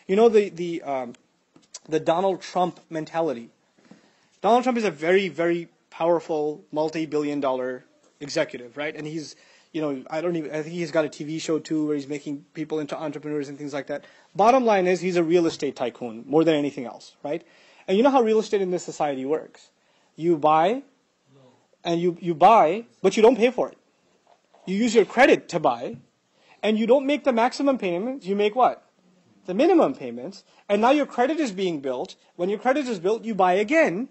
You know the Donald Trump mentality. Donald Trump is a very, very powerful, multi-billion-dollar executive, right? And he's, I think he's got a TV show too where he's making people into entrepreneurs and things like that. Bottom line is he's a real estate tycoon more than anything else, right? And you know how real estate in this society works. You buy, and you buy, but you don't pay for it. You use your credit to buy, and you don't make the maximum payments, you make what? The minimum payments, and now your credit is being built. When your credit is built, you buy again,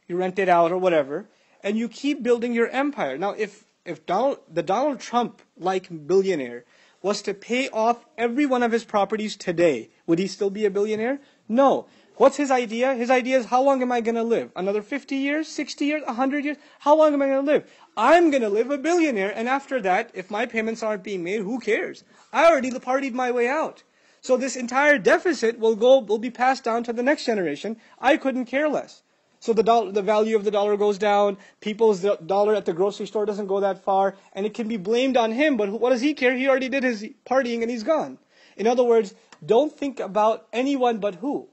you rent it out or whatever, and you keep building your empire. Now, if the Donald Trump-like billionaire was to pay off every one of his properties today, would he still be a billionaire? No. What's his idea? His idea is, how long am I going to live? Another 50 years, 60 years, 100 years? How long am I going to live? I'm going to live a billionaire, and after that, if my payments aren't being made, who cares? I already partied my way out. So this entire deficit will be passed down to the next generation. I couldn't care less. So the value of the dollar goes down, people's dollar at the grocery store doesn't go that far, and it can be blamed on him, but what does he care? He already did his partying and he's gone. In other words, don't think about anyone but who?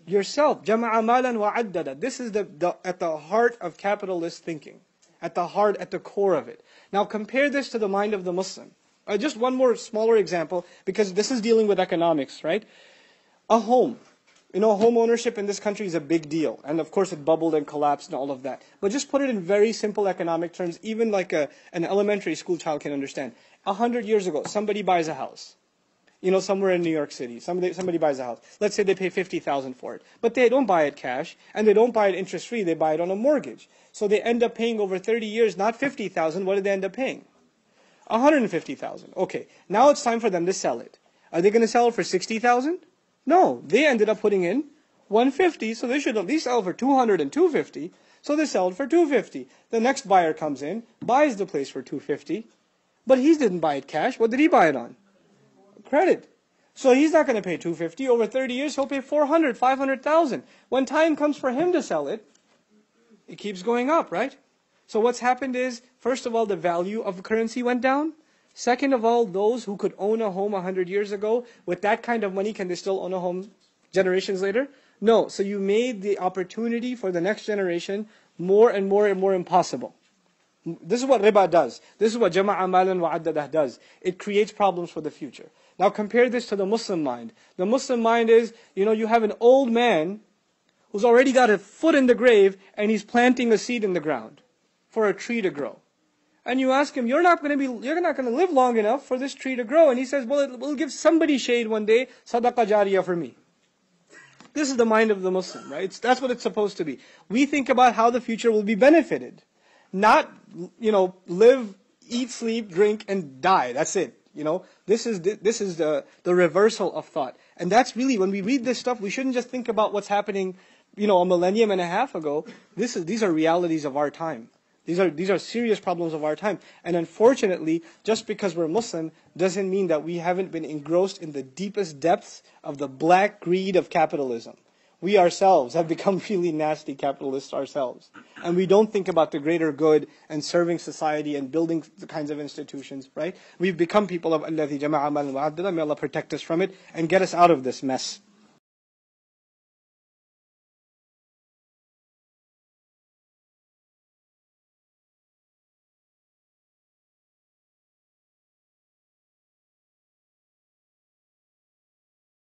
Yourself. جَمَعَ مَالًا وَعَدَّدَ. This is at the heart of capitalist thinking. At the core of it. Now compare this to the mind of the Muslim. Just one more smaller example, because this is dealing with economics, right? A home. Home ownership in this country is a big deal. And of course it bubbled and collapsed and all of that. But just put it in very simple economic terms, even like an elementary school child can understand. 100 years ago, somebody buys a house. Somewhere in New York City, somebody buys a house. Let's say they pay $50,000 for it. But they don't buy it cash, and they don't buy it interest-free, they buy it on a mortgage. So they end up paying over 30 years, not $50,000, what did they end up paying? $150,000. Okay, now it's time for them to sell it. Are they going to sell it for $60,000? No, they ended up putting in $150, so they should at least sell for $200 and $250, so they sell it for $250. The next buyer comes in, buys the place for $250, but he didn't buy it cash. What did he buy it on? Credit. So he's not going to pay $250. Over 30 years, he'll pay $400,000, $500,000. When time comes for him to sell it, it keeps going up, right? So what's happened is, first of all, the value of the currency went down. Second of all, those who could own a home 100 years ago, with that kind of money, can they still own a home generations later? No. So you made the opportunity for the next generation more and more and more impossible. This is what riba does. This is what jama'a malan wa'addadah does. It creates problems for the future. Now compare this to the Muslim mind. The Muslim mind is, you have an old man who's already got a foot in the grave and he's planting a seed in the ground for a tree to grow. And you ask him, you're not going to live long enough for this tree to grow. And he says, well, it will give somebody shade one day, sadaqah jariyah for me. This is the mind of the Muslim, right? That's what it's supposed to be. We think about how the future will be benefited. Not, live, eat, sleep, drink, and die. That's it. This is the reversal of thought. And that's really, when we read this stuff, we shouldn't just think about what's happening, a millennium and a half ago. These are realities of our time. These are serious problems of our time. And unfortunately, just because we're Muslim doesn't mean that we haven't been engrossed in the deepest depths of the black greed of capitalism. We ourselves have become really nasty capitalists ourselves. And we don't think about the greater good and serving society and building the kinds of institutions, right? We've become people of الَّذِي جَمَعَ مَالًا وَعَدَّدَهُ. May Allah protect us from it and get us out of this mess.